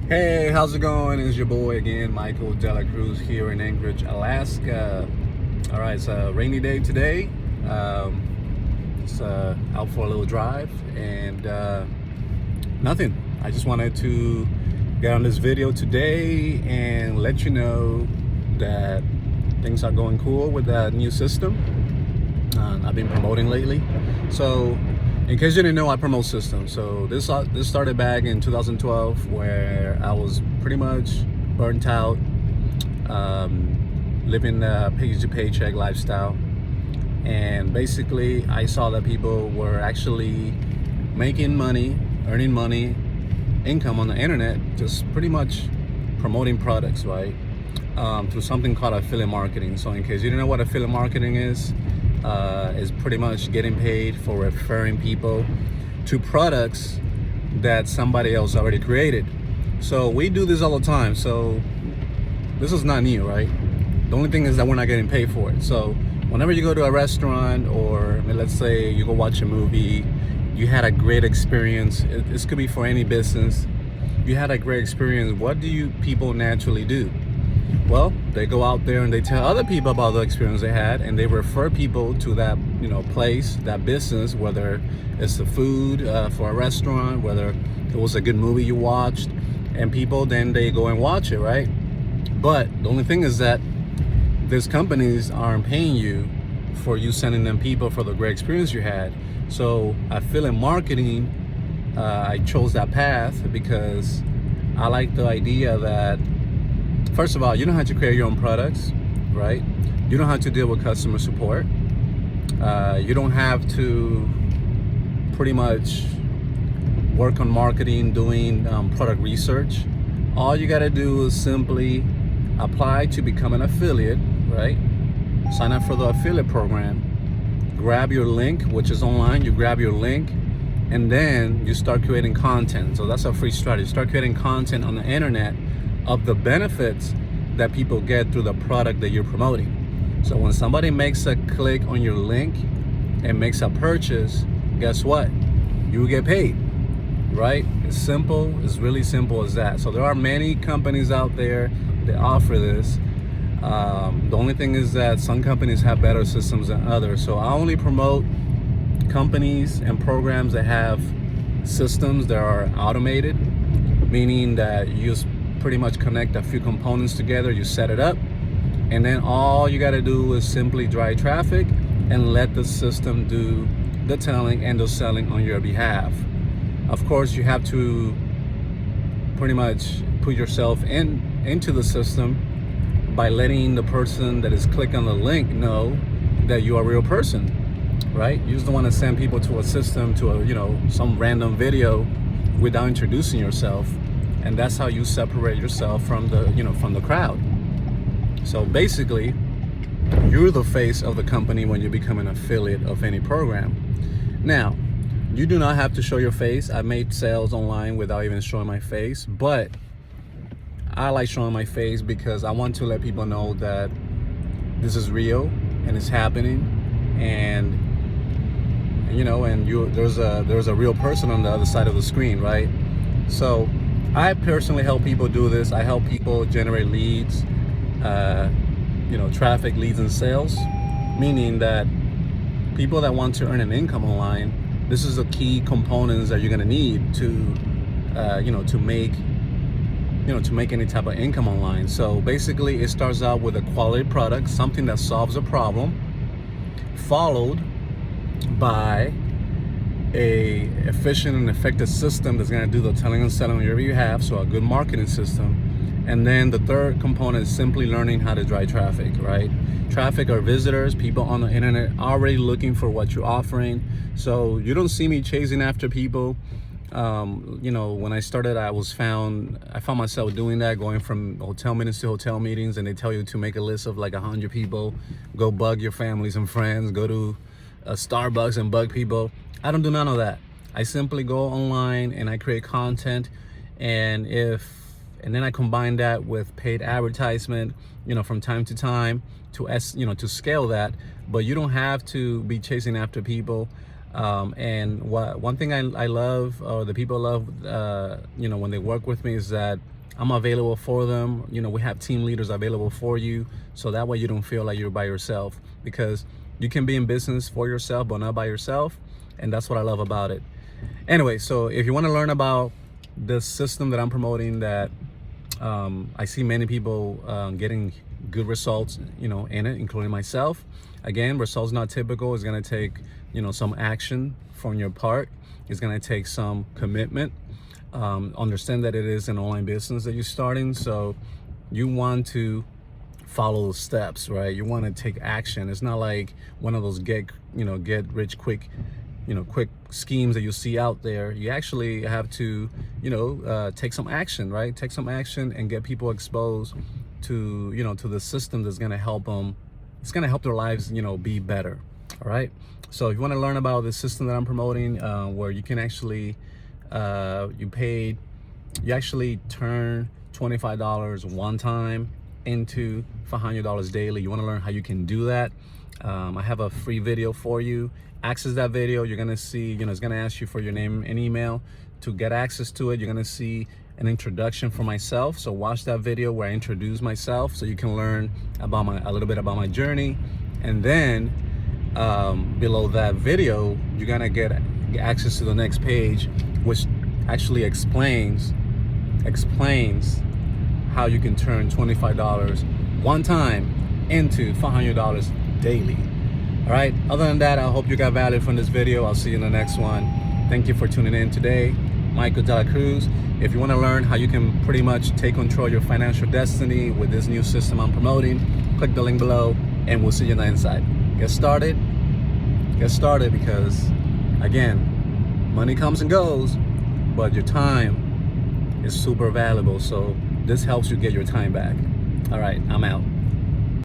Hey, how's it going? It's your boy again, Michael Dela Cruz here in Anchorage, Alaska. All right, it's a rainy day today. It's out for a little drive and nothing. I just wanted to get on this video today and let you know that things are going cool with that new system I've been promoting lately. So in case you didn't know, I promote systems. So this started back in 2012, where I was pretty much burnt out, living the paycheck lifestyle, and basically I saw that people were actually making money, earning money, income on the internet, just pretty much promoting products, right? Through something called affiliate marketing. So in case you didn't know what affiliate marketing is pretty much getting paid for referring people to products that somebody else already created. So we do this all the time. So this is not new, right? The only thing is that we're not getting paid for it. So whenever you go to a restaurant, or let's say you go watch a movie, you had a great experience. This could be for any business. You had a great experience. What do people naturally do? Well, they go out there and they tell other people about the experience they had, and they refer people to that, place, that business, whether it's the food for a restaurant, whether it was a good movie you watched, and people then they go and watch it, right? But the only thing is that these companies aren't paying you for you sending them people for the great experience you had. So affiliate marketing, I chose that path because I like the idea that, first of all, you don't have to create your own products, right? You don't have to deal with customer support. You don't have to pretty much work on marketing, doing product research. All you got to do is simply apply to become an affiliate, right? Sign up for the affiliate program. Grab your link, which is online. You grab your link, and then you start creating content. So that's a free strategy. Start creating content on the internet of the benefits that people get through the product that you're promoting. So when somebody makes a click on your link and makes a purchase, guess what? You get paid, right? It's simple. It's really simple as that. So there are many companies out there that offer this. The only thing is that some companies have better systems than others. So I only promote companies and programs that have systems that are automated, meaning that you just pretty much connect a few components together, you set it up, and then all you got to do is simply drive traffic and let the system do the telling and the selling on your behalf. Of course, you have to pretty much put yourself into the system by letting the person that is clicking on the link know that you are a real person, right? You just don't want to send people to a system, to a some random video without introducing yourself. And that's how you separate yourself from the crowd. So basically, you're the face of the company when you become an affiliate of any program. Now, you do not have to show your face. I've made sales online without even showing my face, but I like showing my face because I want to let people know that this is real and it's happening, and there's a real person on the other side of the screen, right? So I personally help people do this. I help people generate leads, traffic, leads, and sales, meaning that people that want to earn an income online, this is the key components that you're going to need to make any type of income online. So basically, it starts out with a quality product, something that solves a problem, followed by a efficient and effective system that's going to do the telling and selling on your behalf, so a good marketing system. And then the third component is simply learning how to drive traffic, right? Traffic are visitors, people on the internet already looking for what you're offering. So you don't see me chasing after people. When I started, I found myself doing that, going from hotel meetings to hotel meetings, and they tell you to make a list of like 100 people, go bug your families and friends, go to a Starbucks and bug people. I don't do none of that. I simply go online and I create content, and then I combine that with paid advertisement, from time to time to scale that. But you don't have to be chasing after people. And one thing I love, or the people love, when they work with me, is that I'm available for them. You know, we have team leaders available for you, so that way you don't feel like you're by yourself, because you can be in business for yourself but not by yourself, and that's what I love about it. Anyway, so if you want to learn about the system that I'm promoting, that I see many people getting good results, you know, in it, including myself. Again, results not typical. It's going to take, you know, some action from your part. It's going to take some commitment. Understand that it is an online business that you're starting, so you want to follow the steps, right? You want to take action. It's not like one of those get rich quick, quick schemes that you see out there. You actually have to, take some action, right? Take some action and get people exposed to, to the system that's going to help them. It's going to help their lives, be better. All right. So if you want to learn about the system that I'm promoting, where you can actually, you actually turn $25 one time into $500 daily. You want to learn how you can do that? I have a free video for you. Access that video. You're gonna see, it's gonna ask you for your name and email. To get access to it, you're gonna see an introduction for myself. So watch that video where I introduce myself, so you can learn about a little bit about my journey. And then below that video, you're gonna get access to the next page, which actually explains how you can turn $25 one time into $500 daily. All right, other than that, I hope you got value from this video. I'll see you in the next one. Thank you for tuning in today. Michael De La Cruz. If you want to learn how you can pretty much take control of your financial destiny with this new system I'm promoting, click the link below and we'll see you on the inside. Get started, because again, money comes and goes, but your time is super valuable. So this helps you get your time back. All right, I'm out.